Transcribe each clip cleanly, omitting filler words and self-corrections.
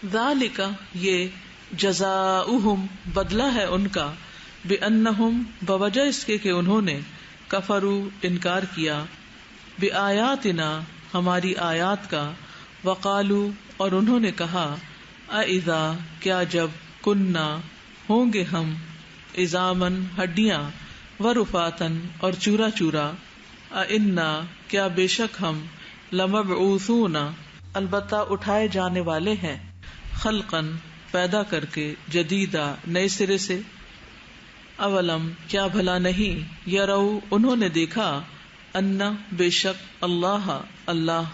ذالک یہ جزاؤہم بدلہ ہے ان کا بأنہم بوجہ اس کے کہ انہوں نے کفروا انکار کیا بآیاتنا ہماری آیات کا وقالوا اور انہوں نے کہا اذا کیا جب کننا ہوں گے ہم عظامن ہڈیاں ورفاتن اور چورا چورا انا کیا بے شک ہم لمبعوثون البتہ اٹھائے جانے والے ہیں خلقن پیدا کر کے جدیدہ نئے سرے سے اولم کیا بھلا نہیں یرو انہوں نے دیکھا ان بے شک اللہ اللہ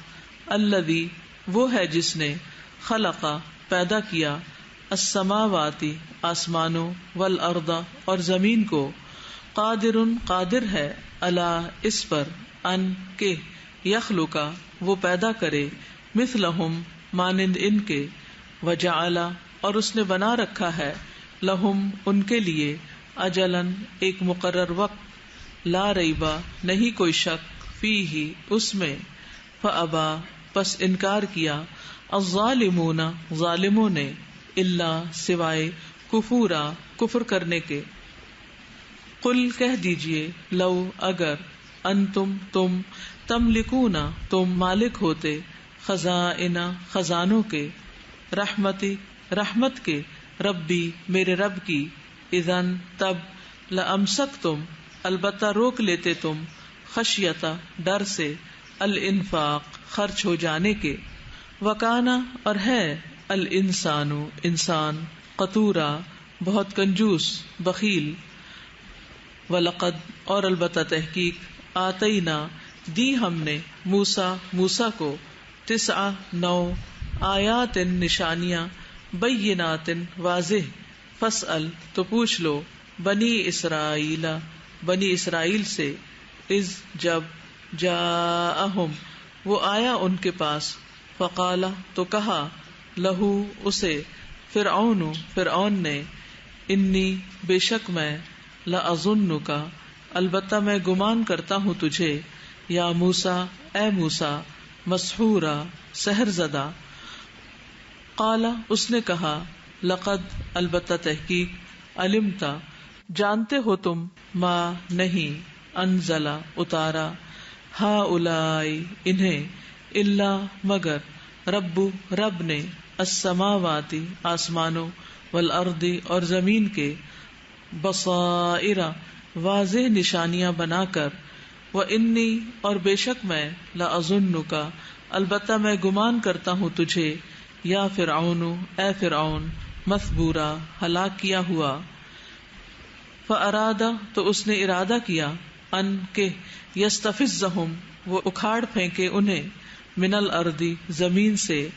الذی وہ ہے جس نے خلق پیدا کیا السماواتی آسمانوں والارض اور زمین کو قادر ہے اللہ اس پر ان کے یخلقا وہ پیدا کرے مثلہم مانند ان کے وجعل اور اس نے بنا رکھا ہے لہم ان کے لیے اجلن ایک مقرر وقت لا ریبا نہیں کوئی شک فیہ اس میں فابا پس انکار کیا الظالمون ظالموں نے الا سوائے کفورا کفر کرنے کے قل کہہ دیجئے لو اگر انتم تم تملکون تم مالک ہوتے خزائن خزانوں کے رحمت کے ربی میرے رب کی اذن تب لامسکتم البتہ روک لیتے تم خشیتا ڈر سے الانفاق خرچ ہو جانے کے وکانا اور ہے الانسان انسان قتورا بہت کنجوس بخیل ولقد اور البتہ تحقیق آتینا دی ہم نے موسیٰ کو 9 آیات نشانیاں بینات واضح فاسأل تو پوچھ لو بنی اسرائیل سے اذ جب جاءہم وہ آیا ان کے پاس فقال تو کہا لہو اسے فرعون نے انی بے شک میں لأظنک البتہ میں گمان کرتا ہوں تجھے یا موسیٰ اے موسیٰ مسحورا سحر زدہ قال اس نے کہا لقد البتہ تحقیق علمتا جانتے ہو تم ما نہیں انزلا اتارا ہؤلائی انہیں الا مگر رب نے السماواتی آسمانوں والارض اور زمین کے بصائر واضح نشانیاں بنا کر وانی اور بے شک میں لأظنک البتہ میں گمان کرتا ہوں تجھے یا فرعون اے فرعون مثبورا ہلاک کیا ہوا فاراد تو اس نے ارادہ کیا ان کے یستفزہم وہ اکھاڑ پھینکے انہیں من الارض زمین سے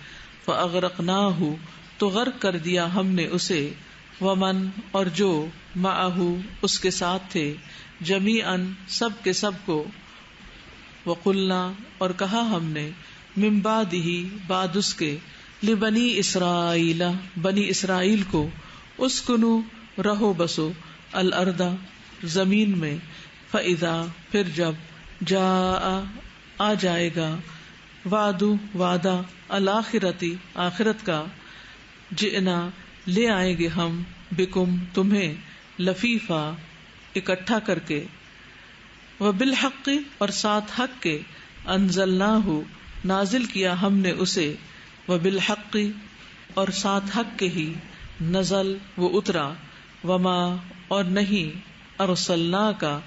فاغرقناہ تو غرق کر دیا ہم نے اسے ومن اور جو معہ اس کے ساتھ تھے جمیعا سب کے سب کو وقلنا اور کہا ہم نے من بعدہ بعد اس کے لبنی اسرائیل بنی اسرائیل کو اسکنو رہو بسو الارض زمین میں فاذا پھر جب جاء آ جائے گا وعدہ الآخرتی آخرت کا جئنا لے آئیں گے ہم بکم تمہیں لفیفا اکٹھا کر کے وبالحق اور ساتھ حق کے انزلناہ نازل کیا ہم نے اسے وبالحق اور ساتھ حق کے ہی نزل وہ اترا وما اور نہیں ارسلنا کا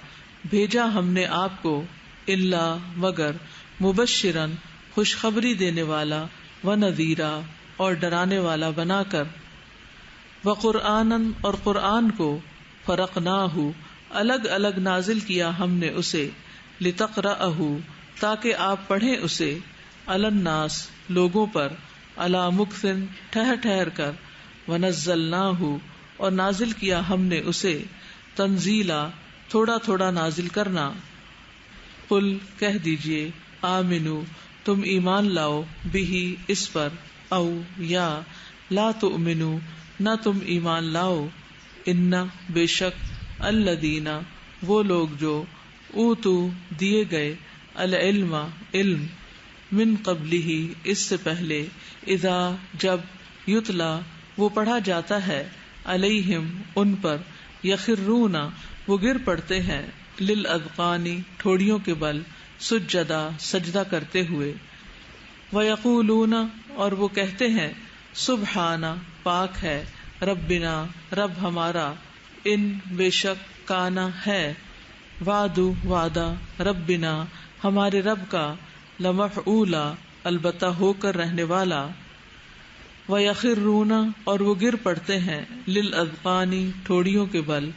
بھیجا ہم نے آپ کو الا مگر مبشرن خوشخبری دینے والا ونذیرا اور ڈرانے والا بنا کر وقرآنن اور قرآن کو فرقناہ الگ الگ نازل کیا ہم نے اسے لتقرأہ تاکہ آپ پڑھیں اسے علی الناس لوگوں پر علی مکثن ٹھہر ٹھہر کر ونزلناہ اور نازل کیا ہم نے اسے تنزیلا تھوڑا تھوڑا نازل کرنا قل کہہ دیجئے آمنو تم ایمان لاؤ بہی اس پر او یا لا تؤمنو نہ تم ایمان لاؤ ان بے شک الذین وہ لوگ جو اوتو دیے گئے العلم علم من قبلہ اس سے پہلے اذا جب یتلا وہ پڑھا جاتا ہے علیہم ان پر، یخرون وہ گر پڑتے ہیں، للاذقان ٹھوڑیوں کے بل، سجدا سجدہ کرتے ہوئے، ویقولون اور وہ کہتے ہیں، سبحان پاک ہے، ربنا رب ہمارا، ان بے شک کانا ہے، وعد وعدہ، ربنا ہمارے رب کا، لمفعولا البتہ ہو کر رہنے والا، وَيَخِرُّونَ اور وہ گر پڑتے ہیں، لِلْأَذْقَانِ ٹھوڑیوں کے بل،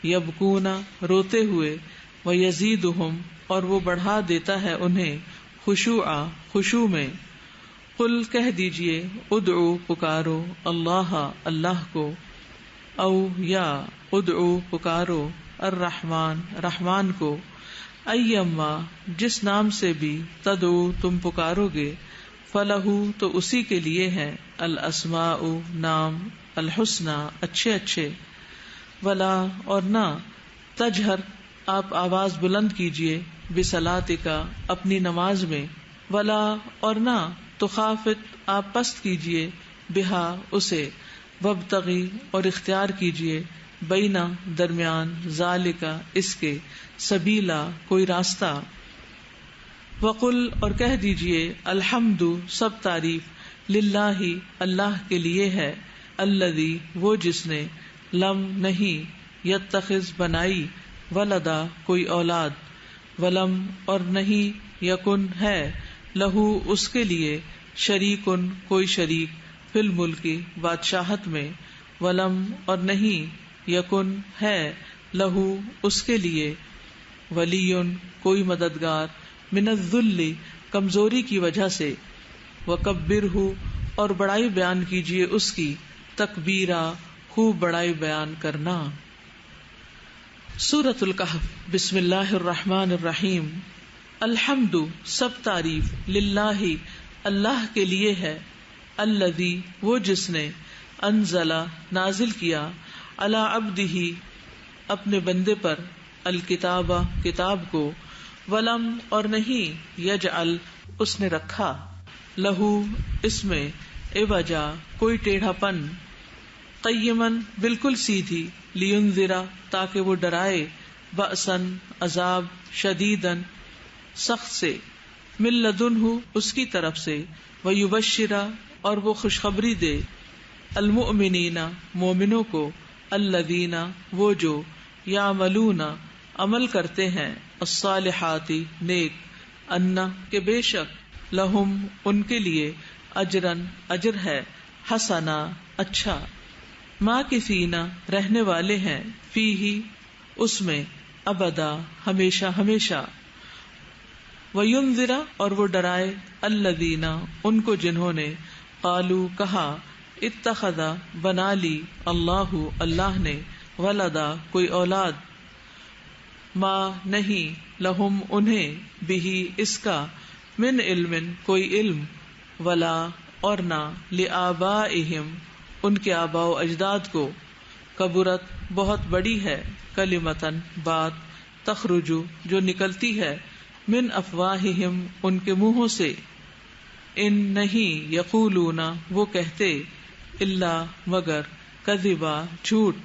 یبکون روتے ہوئے، وَيَزِيدُهُمْ اور وہ بڑھا دیتا ہے انہیں، خشوعا خشوع میں، قل کہہ دیجئے، ادعو پکارو، اللہ اللہ کو، او یا ادعو پکارو، الرحمن رحمان کو، ایما جس نام سے بھی، تدعو تم پکارو گے، فلہ تو اسی کے لیے ہے، الاسماء نام، الحسنى اچھے اچھے، ولا اور نہ، تجہر آپ آواز بلند کیجئے، بصلاتک اپنی نماز میں، ولا اور نہ، تخافت آپ پست کیجئے، بہا اسے، وابتغی اور اختیار کیجئے، بینا درمیان، ذالک اس کے، سبیلا کوئی راستہ، وقل اور کہہ دیجئے، الحمد سب تعریف، للہ اللہ کے لیے ہے، الذی وہ جس نے، لم نہیں، یتخذ بنائی، ولدا کوئی اولاد، ولم اور نہیں، یکن ہے، لہو اس کے لیے، شریکن کوئی شریک، فی الملک بادشاہت میں، ولم اور نہیں، یکن ہے، لہو اس کے لیے، ولی کوئی مددگار، من الذل کمزوری کی وجہ سے، وکبرہ اور بڑائی بیان کیجیے اس کی، تکبیرا خوب بڑائی بیان کرنا۔ سورۃ الکہف بسم اللہ الرحمن الرحیم۔ الحمد سب تعریف، للہ اللہ کے لیے ہے، الذی وہ جس نے، انزل نازل کیا، علی عبدہ اپنے بندے پر، الکتاب کتاب کو، ولم اور نہیں، یجعل اس نے رکھا، لہو اس میں، عوجا کوئی ٹیڑھا پن، قیمن بالکل سیدھی، لینذرا تاکہ وہ ڈرائے، بأسن عذاب، شدیدن سخت سے، من لدنہ اس کی طرف سے، ویبشرا اور وہ خوشخبری دے، المؤمنین مومنوں کو، الذین وہ جو، یعملون عمل کرتے ہیں، الصالحات نیک، ان کہ بے شک، لہم ان کے لیے، اجرن اجر ہے، حسنا اچھا، ماکثین رہنے والے ہیں، فیہ اس میں، ابدا ہمیشہ ہمیشہ، وینذر اور وہ ڈرائے، الذین ان کو جنہوں نے، قالوا کہا، اتخذ بنا لی، اللہ اللہ نے، ولدا کوئی اولاد، ما نہیں، لہم انہیں، بہی اس کا، من علم کوئی علم، ولا اور نہ، لآبائہم ان کے آباء و اجداد کو، کبرت بہت بڑی ہے، کلمتن بات، تخرج جو نکلتی ہے، من افواہہم ان کے منہوں سے، ان نہیں، یقولون وہ کہتے، الا مگر، کذبا جھوٹ،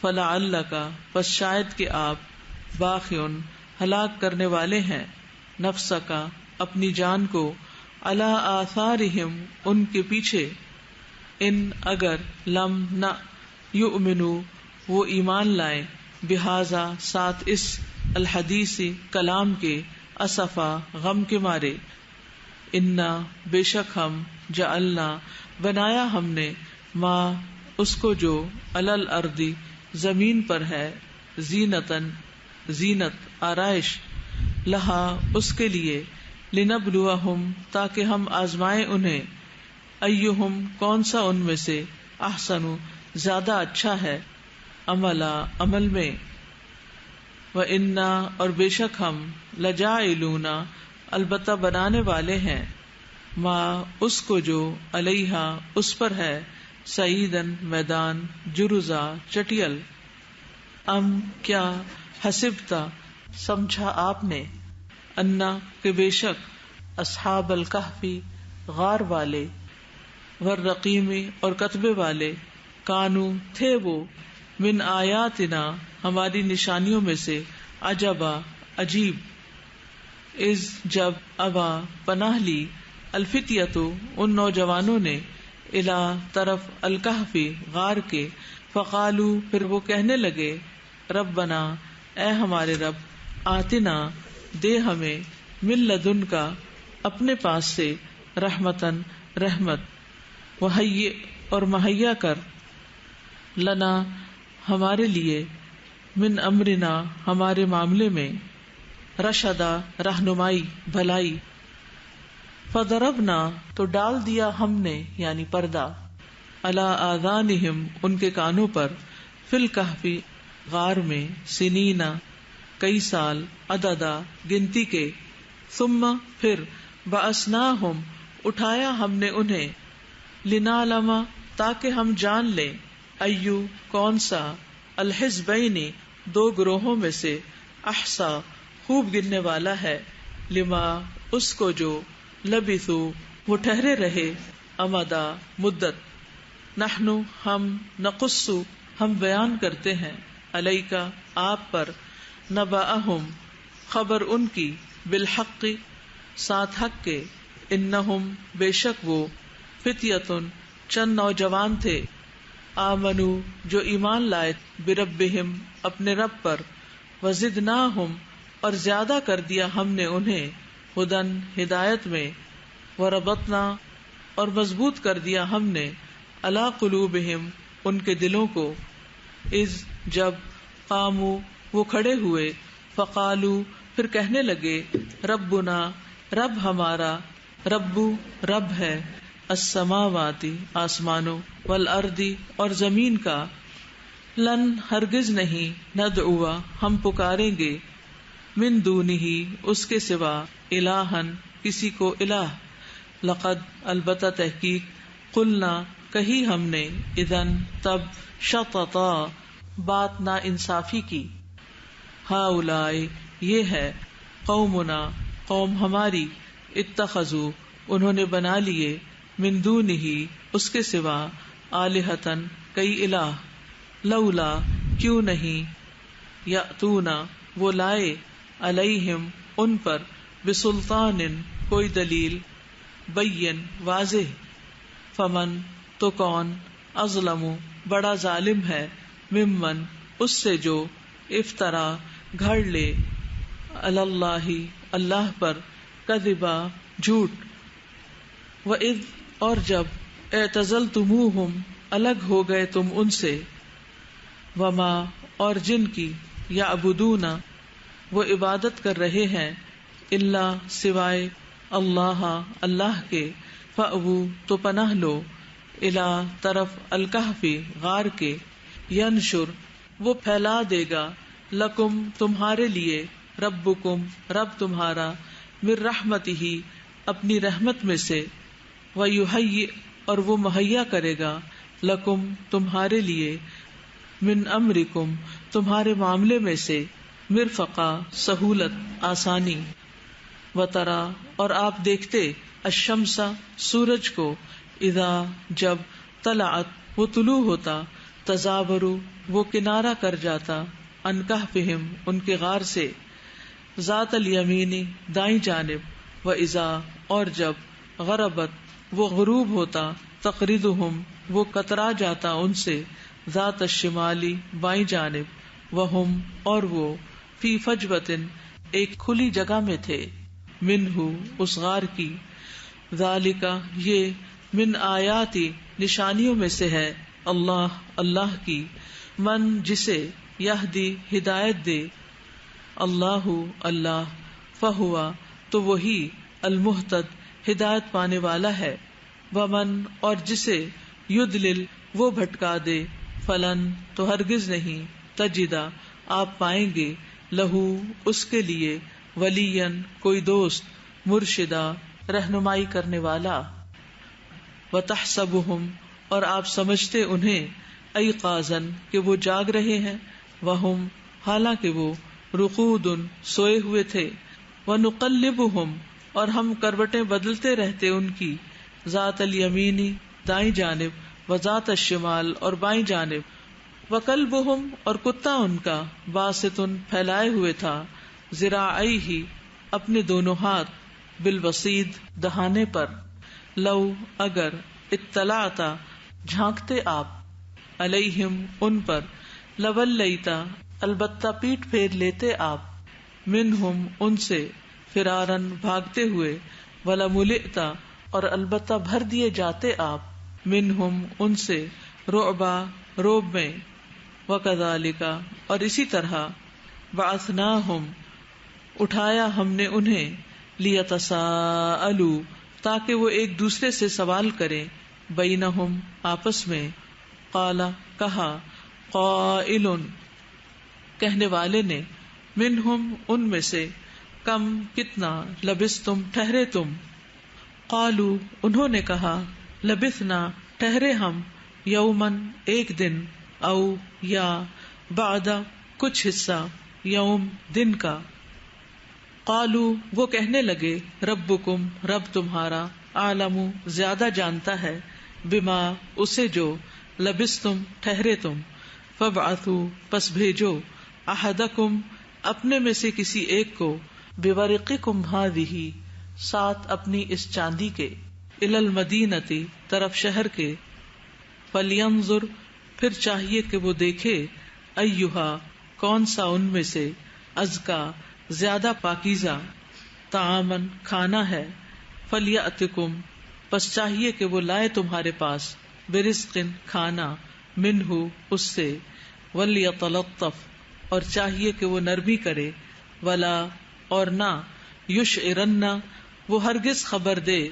فلعلک پس شاید کہ آپ، باخعن ہلاک کرنے والے ہیں، نفسک اپنی جان کو، علی آثارہم ان کے پیچھے، ان اگر، لم نہ، یؤمنوا وہ ایمان لائیں، بہذا ساتھ اس، الحدیث کلام کے، اسفا غم کے مارے، انا بے شک ہم، جعلنا بنایا ہم نے، ما اس کو جو، علی الارض زمین پر ہے، زینتن زینت آرائش، لہا اس کے لیے، لنبلوہم تاکہ ہم آزمائیں انہیں، ایہم کون سا ان میں سے، احسن زیادہ اچھا ہے، عملا عمل میں، وَإِنَّا اور بے شک ہم، لجاعلون البتہ بنانے والے ہیں، ما اس کو جو، علیہا اس پر ہے، سعیدن میدان، جرزا چٹیل، ام کیا، حسبتا سمجھا آپ نے، انا کہ بے شک، اصحاب الکہف غار والے، والرقیم اور کتبے والے، کانو تھے وہ، من آیاتنا ہماری نشانیوں میں سے، عجبا عجیب، از جب ابا پناہ لی، الفتیتو ان نوجوانوں نے، الا طرف الکہف غار کے، فقالو پھر وہ کہنے لگے، ربنا اے ہمارے رب، آتنا دے ہمیں، من لدن کا اپنے پاس سے، رحمتن رحمت، وہی اور مہیا کر، لنا ہمارے لیے، من امرنا ہمارے معاملے میں، رشدا رہنمائی بھلائی، فضربنا تو ڈال دیا ہم نے یعنی پردہ، علی آذانہم ان کے کانوں پر، فی الکہف غار میں، سنینا کئی سال، عددا گنتی کے، ثم پھر، بعثناہم اٹھایا ہم نے انہیں، لنعلم تاکہ ہم جان لیں، ایو کون سا، الحزبین دو گروہوں میں سے، احصا خوب گننے والا ہے، لما اس کو جو، لبثو وہ ٹھہرے رہے، امدا مدت، نحنو ہم، نقصو ہم بیان کرتے ہیں، علیکا آپ پر، نبأہم خبر ان کی، بالحق ساتھ حق کے، انہم بے شک وہ، فتیتن چند نوجوان تھے، آمنو جو ایمان لائے، بربہم اپنے رب پر، وزدناہم اور زیادہ کر دیا ہم نے انہیں، ہدن ہدایت میں، وربطنا اور مضبوط کر دیا ہم نے، علی قلوبہم ان کے دلوں کو، اذ جب، قاموا وہ کھڑے ہوئے، فقالو پھر کہنے لگے، ربنا رب ہمارا، ربو رب ہے، السماواتی آسمانوں، والارضی اور زمین کا، لن ہرگز نہیں، ندعو ہم پکاریں گے، من دونہ اس کے سوا، الہن کسی کو الہ، لقد البتہ تحقیق، قلنا کہی ہم نے، اذن تب، شططا بات نا انصافی کی، ہؤلاء یہ ہے، قومنا قوم ہماری، اتخذوا انہوں نے بنا لیے، من دونہ اس کے سوا، آلہتن کئی الہ، لولا کیوں نہیں، یاتونا وہ لائے، علیہم ان پر، بسلطان کوئی دلیل، بین واضح، فمن تو کون، اظلم بڑا ظالم ہے، ممن اس سے جو، افطرا گھڑ لے، علی اللہ اللہ پر، کذبا جھوٹ، وَإِذْ اور جب، اعتزلتموہم الگ ہو گئے تم ان سے، وما اور جن کی، یعبدون وہ عبادت کر رہے ہیں، الا سوائے، اللہ اللہ کے، فأووا تو پناہ لو، الی طرف الکہف غار کے، ینشر وہ پھیلا دے گا، لکم تمہارے لیے، ربکم رب تمہارا، من رحمتہ اپنی رحمت میں سے، ویہیئ اور وہ مہیا کرے گا، لکم تمہارے لیے، من امرکم تمہارے معاملے میں سے، مرفقا سہولت آسانی، وترا اور آپ دیکھتے، الشمس سورج کو، اذا جب، طلعت وہ طلوع ہوتا، تزاور وہ کنارہ کر جاتا، عن کہفہم ان کے غار سے، ذات الیمین دائیں جانب، واذا اور جب، غربت وہ غروب ہوتا، تقرضہم وہ کترا جاتا ان سے، ذات الشمال بائیں جانب، وہم اور وہ، فی فجوۃ ایک کھلی جگہ میں تھے، منہ اس غار کی، ذالک یہ، من آیاتی نشانیوں میں سے ہے، اللہ اللہ کی، من جسے، یہدی ہدایت دے، اللہ اللہ، فہوا تو وہی، المہتد ہدایت پانے والا ہے، ومن اور جسے، یضلل وہ بھٹکا دے، فلن تو ہرگز نہیں، تجدا آپ پائیں گے، لہو اس کے لیے، ولین کوئی دوست، مرشدا رہنمائی کرنے والا، وتحسبہم اور آپ سمجھتے انہیں، ایقاظا کہ وہ جاگ رہے ہیں، وہم حالانکہ وہ، رقود سوئے ہوئے تھے، ونقلبہم اور ہم کروٹیں بدلتے رہتے ان کی، ذات الیمین دائیں جانب، وذات الشمال اور بائیں جانب، وکلبہم اور کتا ان کا، باسطن پھیلائے ہوئے تھا، ذراعیہ اپنے دونوں ہاتھ، بالوسید دہانے پر، لو اگر، اطلعتا جھانکتے آپ، علیہم ان پر، لولیتا البتہ پیٹ پھیر لیتے آپ، منہم ان سے، فرارن بھاگتے ہوئے، ولملئتا اور البتہ بھر دیے جاتے آپ، منہم ان سے، رعبا روب میں، وکذالک اور اسی طرح، بعثناہم اٹھایا ہم نے انہیں، لیتساءلوا تاکہ وہ ایک دوسرے سے سوال کریں، بینہم آپس میں، قال کہا، قائل کہنے والے نے، منہم ان میں سے، کم کتنا، لبثتم ٹھہرے تم، قالوا انہوں نے کہا، لبثنا ٹھہرے ہم، یومن ایک دن، او یا بعد کچھ حصہ، یوم دن کا، قالوا وہ کہنے لگے، ربکم رب تمہارا، اعلم زیادہ جانتا ہے، بما اسے جو، لبثتم ٹھہرے تم، فابعثوا پس بھیجو، احدکم اپنے میں سے کسی ایک کو، بورقکم ہذہ ساتھ اپنی اس چاندی کے، الی المدینۃ طرف شہر کے، فلینظر پھر چاہیے کہ وہ دیکھے، ایہا کون سا ان میں سے، ازکا زیادہ پاکیزہ، طعامن کھانا ہے، فلیأتکم پس چاہیے کہ وہ لائے تمہارے پاس، برزق کھانا، منہ اس سے، ولیطلطف اور چاہیے کہ وہ نرمی کرے، ولا اور نہ، یشعرن وہ ہرگز خبر دے،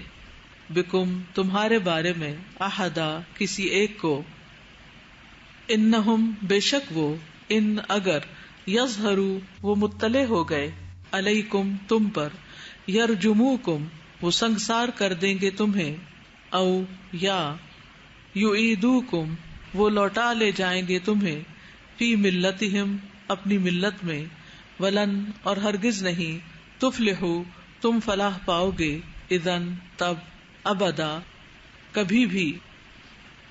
بکم تمہارے بارے میں، احدا کسی ایک کو، انہم بے شک وہ، ان اگر، یظہروا وہ مطلع ہو گئے، علیکم تم پر، یرجموکم وہ سنگسار کر دیں گے تمہیں، او یا یعیدوکم وہ لوٹا لے جائیں گے تمہیں، فی ملتہم اپنی ملت میں، ولن اور ہرگز نہیں، تفلحوا تم فلاح پاؤ گے، اذن تب، ابدا کبھی بھی،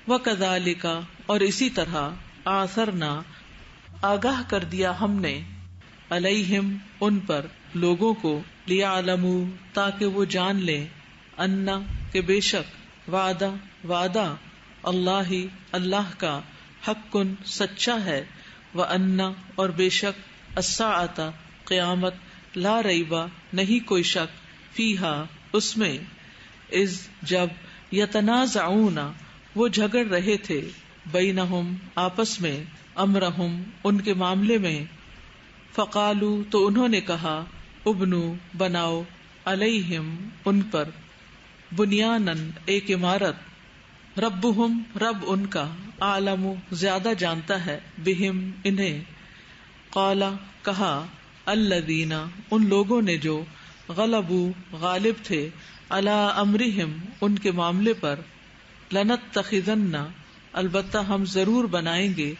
وکذالک اور اسی طرح، آثرنا آگاہ کر دیا ہم نے، علیہم ان پر، لوگوں کو، لیعلموا تاکہ وہ جان لیں، ان کہ بے شک، وعدہ اللہ اللہ کا، حق سچا ہے، وان اور بے شک، الساعۃ قیامت، لا ریب نہیں کوئی شک، فیہا اس میں، اذ جب، یتنازعون وہ جھگڑ رہے تھے، بینہم آپس میں، امرہم ان کے معاملے میں، فقالوا تو انہوں نے کہا، ابنو بناؤ، علیہم ان پر، بنیانن ایک عمارت، ربہم رب ان کا، اعلم زیادہ جانتا ہے، بہم انہیں، قال کہا، الذین ان لوگوں نے جو، غلبوا غالب تھے، علی امرہم ان کے معاملے پر، لنتخذن البتہ ہم ضرور بنائیں گے،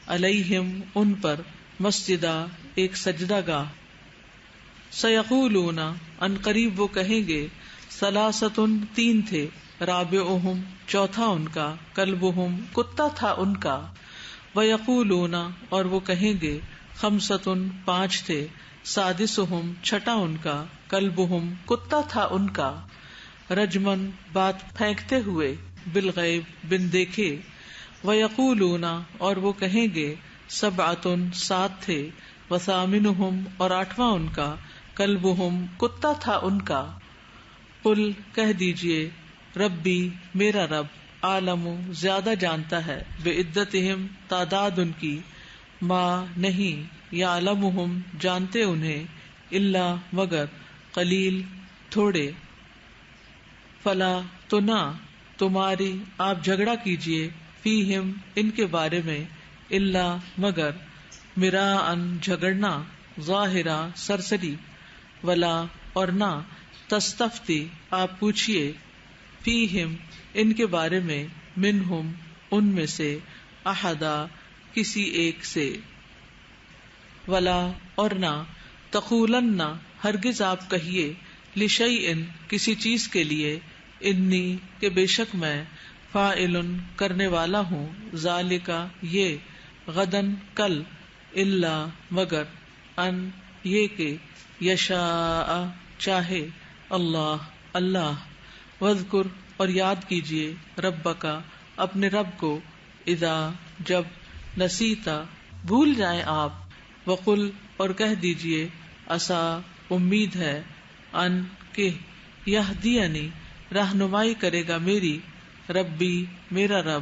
علیہم ان پر، مسجدہ ایک سجدہ گاہ، سیقولون ان قریب وہ کہیں گے، ثلاثۃ تین تھے، رابعہم چوتھا ان کا، کلبہم کتا تھا ان کا، ویقولون اور وہ کہیں گے، خمسۃ پانچ تھے، سادسہم چھٹا ان کا، کلبہم کتا تھا ان کا، رجمن بات پھینکتے ہوئے، بالغیب بن دیکھے، ویقولون اور وہ کہیں گے، سبعۃ سات تھے، وثامنہم اور آٹھواں ان کا، کلبہم کتا تھا ان کا، قل کہہ دیجئے، ربی میرا رب، عالم زیادہ جانتا ہے، بعدتہم تعداد ان کی، ما نہیں، یعلمہم جانتے انہیں، الا مگر، قلیل تھوڑے، فلا تو نہ، تمہاری آپ جھگڑا کیجئے، فیہم ان کے بارے میں، الا مگر، مراء جھگڑنا، ظاہرا سرسری، ولا اور نہ، تستفتی آپ پوچھئے، فیہم ان کے بارے میں، منہم ان میں سے، احدا کسی ایک سے، ولا اور نہ، تقولن ہرگز آپ کہیے، لشیء کسی چیز کے لیے، انی کہ بے شک میں، فاعل کرنے والا ہوں، ذالکا یہ، غدن کل، الا مگر، ان یہ کہ، یشاء چاہے، اللہ اللہ، واذکر اور یاد کیجئے، ربکا اپنے رب کو، اذا جب، نسیتا بھول جائیں آپ، وقل اور کہہ دیجئے، عسا امید ہے، ان کہ، یہدینی رہنمائی کرے گا میری، ربی میرا رب،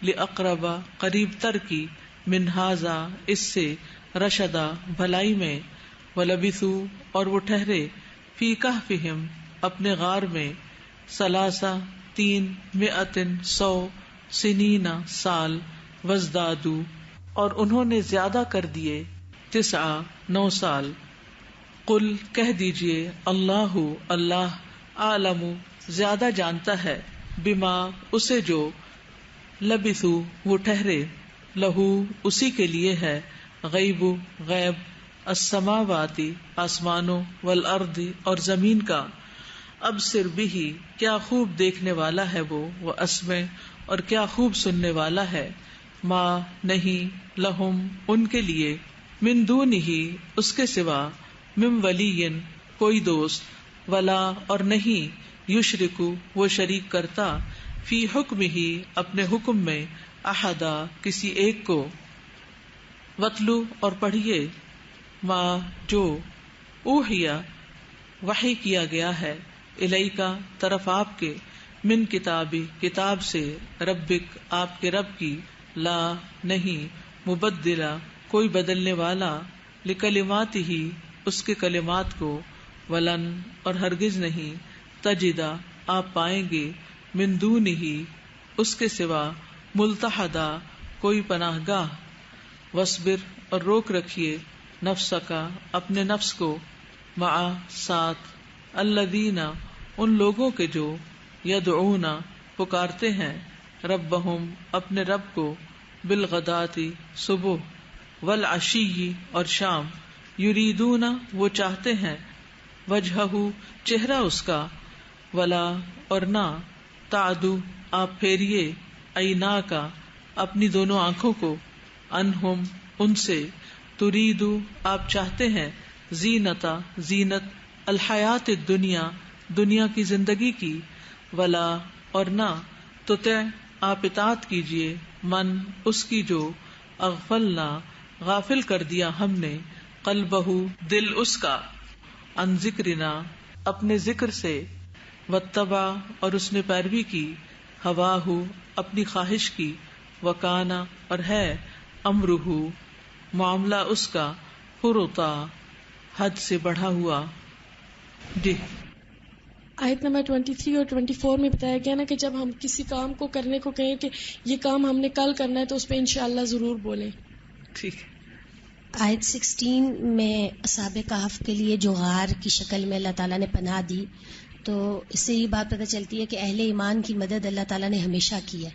لاقرب قریب تر کی، من ھذا اس سے، رشدا بھلائی میں، ولبثوا اور وہ ٹھہرے، فی کہفہم اپنے غار میں، ثلاثہ 300 100 سنین سال، وازدادوا اور انہوں نے زیادہ کر دیے، 9 سال، قل کہہ دیجئے، اللہ اللہ اعلم زیادہ جانتا ہے، بما اسے جو، لبثوا وہ ٹھہرے، لہو اسی کے لیے ہے، غیب غیب، السماوات آسمانوں، والارض اور زمین کا، ابصر بہ کیا خوب دیکھنے والا ہے وہ اسمع اور کیا خوب سننے والا ہے، ما نہیں، لہم ان کے لیے، من دونہ اس کے سوا، من ولی کوئی دوست، ولا اور نہیں، یشرکو وہ شریک کرتا، فی حکمہ اپنے حکم میں، احدا کسی ایک کو، وتلو اور پڑھیے، ما جو، اوحیا وحی کیا گیا ہے، الیکا طرف آپ کے، من کتابی کتاب سے، ربک آپ کے رب کی، لا نہیں، مبدلا کوئی بدلنے والا، لکلمات ہی اس کے کلمات کو، ولن اور ہرگز نہیں، تجدا آپ پائیں گے، من دونہ اس کے سوا، ملتحدا کوئی پناہ گاہ، واصبر اور روک رکھیے، نفسکا اپنے نفس کو، مع ساتھ، الذین ان لوگوں کے جو، یدعون پکارتے ہیں، ربہم اپنے رب کو، بالغداۃ صبح، والعشی اور شام، یریدون وہ چاہتے ہیں، وجہہ چہرہ اس کا، ولا اور نہ، تعدو آپ پھیریے، عیناکا اپنی دونوں آنکھوں کو، انہم ان سے، تریدو آپ چاہتے ہیں، زینتا زینت، الحیات الدنیا دنیا کی زندگی کی، ولا اور نہ، تطع آپ اطاعت کیجیے، من اس کی جو، اغفلنا غافل کر دیا ہم نے، قلبہ دل اس کا، عن ذکرنا اپنے ذکر سے، واتبع اور اس نے پیروی کی، ہواہ اپنی خواہش کی، وکانا اور ہے، امرہ معاملہ اس کا، فرطا حد سے بڑھا ہوا، جی۔ آیت نمبر 23 اور 24 میں بتایا گیا نا کہ جب ہم کسی کام کو کرنے کو کہیں کہ یہ کام ہم نے کل کرنا ہے تو اس پہ انشاءاللہ ضرور بولیں، ٹھیک ہے۔ آیت 16 میں اصحاب کہف کے لیے جو غار کی شکل میں اللہ تعالیٰ نے پناہ دی، تو اس سے یہ بات پتہ چلتی ہے کہ اہل ایمان کی مدد اللہ تعالیٰ نے ہمیشہ کی ہے۔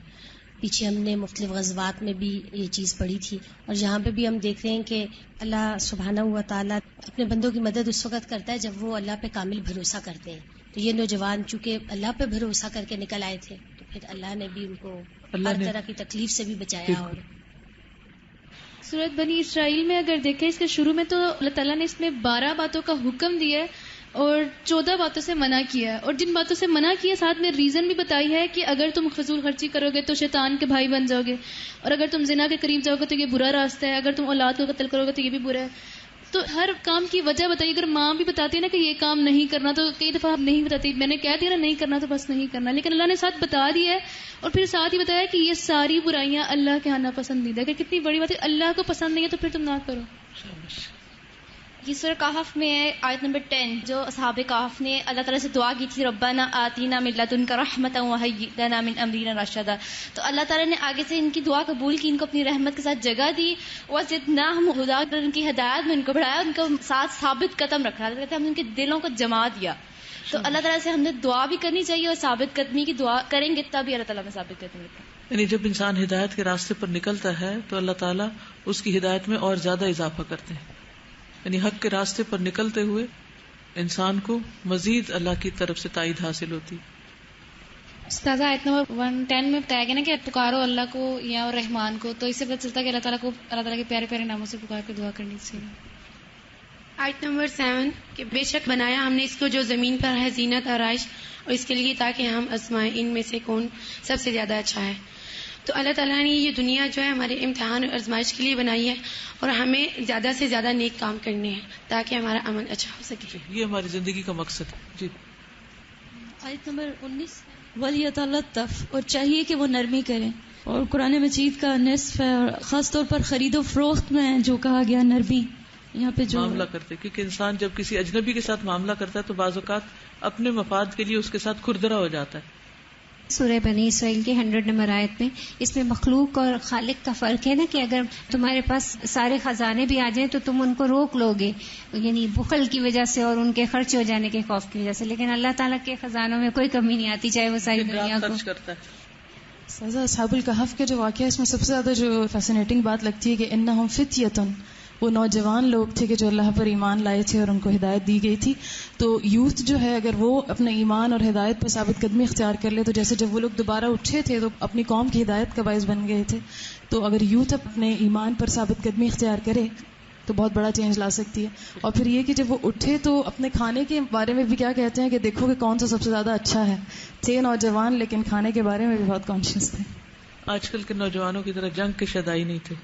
پیچھے ہم نے مختلف غزوات میں بھی یہ چیز پڑھی تھی، اور جہاں پہ بھی ہم دیکھ رہے ہیں کہ اللہ سبحانہ و تعالیٰ اپنے بندوں کی مدد اس وقت کرتا ہے جب وہ اللہ پہ کامل بھروسہ کرتے ہیں۔ تو یہ نوجوان چونکہ اللہ پہ بھروسہ کر کے نکل آئے تھے، تو پھر اللہ نے بھی ان کو ہر طرح کی تکلیف سے بھی بچایا۔ اور سورۃ بنی اسرائیل میں اگر دیکھیں، اس کے شروع میں تو اللہ تعالیٰ نے اس میں 12 باتوں کا حکم دیا ہے اور 14 باتوں سے منع کیا ہے، اور جن باتوں سے منع کیا ساتھ میں ریزن بھی بتائی ہے کہ اگر تم فضول خرچی کرو گے تو شیطان کے بھائی بن جاؤ گے، اور اگر تم زنا کے قریب جاؤ گے تو یہ برا راستہ ہے، اگر تم اولاد کو قتل کرو گے تو یہ بھی برا ہے۔ تو ہر کام کی وجہ بتائی۔ اگر ماں بھی بتاتی ہے نا کہ یہ کام نہیں کرنا، تو کئی دفعہ ہم نہیں بتاتی، میں نے کہہ دیا نا نہیں کرنا تو بس نہیں کرنا، لیکن اللہ نے ساتھ بتا دیا ہے، اور پھر ساتھ ہی بتایا کہ یہ ساری برائیاں اللہ کے ہاں ناپسندیدہ ہے، کہ کتنی بڑی بات ہے، اللہ کو پسند نہیں ہے تو پھر تم نہ کرو۔ یہ سورہ کہف میں ہے، آیت نمبر 10، جو اصحاب کہف نے اللہ تعالیٰ سے دعا کی تھی، ربنا آتینا من لدنک رحمۃ وہیئ لنا من امرنا رشدا، تو اللہ تعالیٰ نے آگے سے ان کی دعا قبول کی، ان کو اپنی رحمت کے ساتھ جگہ دی، وزدناہم ہدی، ان کی ہدایت میں ان کو بڑھایا، ان کو ساتھ ثابت قدم رکھا، اللہ کہتے ہیں ہم نے ان کے دلوں کو جما دیا۔ تو اللہ تعالیٰ سے ہم نے دعا بھی کرنی چاہیے، اور ثابت قدمی کی دعا کریں گے تبھی اللہ تعالیٰ میں ثابت قدمی رکھیں۔ یعنی جب انسان ہدایت کے راستے پر نکلتا ہے تو اللہ تعالیٰ اس کی ہدایت میں اور زیادہ اضافہ کرتے ہیں، یعنی حق کے راستے پر نکلتے ہوئے انسان کو مزید اللہ کی طرف سے تائید حاصل ہوتی۔ استاذہ آیت نمبر 110 میں بتایا گیا نا کہ پکارو اللہ کو یا رحمان کو، تو اس سے پتہ چلتا ہے کہ اللہ تعالیٰ کو اللہ تعالیٰ کے پیارے پیارے ناموں سے پکار کے دعا کرنی چاہیے. آیت نمبر 7 کہ بے شک بنایا ہم نے اس کو جو زمین پر ہے زینت آرائش، اور اس کے لیے تاکہ ہم آزمائیں ان میں سے کون سب سے زیادہ اچھا ہے. تو اللہ تعالیٰ نے یہ دنیا جو ہے ہمارے امتحان اور آزمائش کے لیے بنائی ہے، اور ہمیں زیادہ سے زیادہ نیک کام کرنے ہیں تاکہ ہمارا عمل اچھا ہو سکے. یہ ہماری زندگی کا مقصد ہے. جی آیت نمبر 19 وَلْيَتَلَطَّفْ، اور چاہیے کہ وہ نرمی کریں. اور قرآن مجید کا نصف ہے، اور خاص طور پر خرید و فروخت میں جو کہا گیا نرمی، یہاں پہ جو معاملہ کرتے، کیونکہ انسان جب کسی اجنبی کے ساتھ معاملہ کرتا ہے تو بعض اوقات اپنے مفاد کے لیے اس کے ساتھ کھردرا ہو جاتا ہے. سورہ بنی اسرائیل کی 100 نمبر آیت میں اس میں مخلوق اور خالق کا فرق ہے نا، کہ اگر تمہارے پاس سارے خزانے بھی آ جائیں تو تم ان کو روک لو گے، یعنی بخل کی وجہ سے اور ان کے خرچ ہو جانے کے خوف کی وجہ سے، لیکن اللہ تعالیٰ کے خزانوں میں کوئی کمی نہیں آتی، چاہے وہ ساری دنیا کو خرچ کرتا ہے. سزا اصحاب الکہف کے جو واقعہ اس میں سب سے زیادہ جو فیسنیٹنگ بات لگتی ہے کہ انہم فتیۃ، وہ نوجوان لوگ تھے کہ جو اللہ پر ایمان لائے تھے اور ان کو ہدایت دی گئی تھی. تو یوتھ جو ہے اگر وہ اپنے ایمان اور ہدایت پر ثابت قدمی اختیار کر لے، تو جیسے جب وہ لوگ دوبارہ اٹھے تھے تو اپنی قوم کی ہدایت کا باعث بن گئے تھے، تو اگر یوتھ اپنے ایمان پر ثابت قدمی اختیار کرے تو بہت بڑا چینج لا سکتی ہے. اور پھر یہ کہ جب وہ اٹھے تو اپنے کھانے کے بارے میں بھی کیا کہتے ہیں کہ دیکھو کہ کون سا سب سے زیادہ اچھا ہے. تھے نوجوان لیکن کھانے کے بارے میں بھی بہت کانشیس تھے. آج کل کے نوجوانوں کی طرح جنگ کے شدائی نہیں تھے.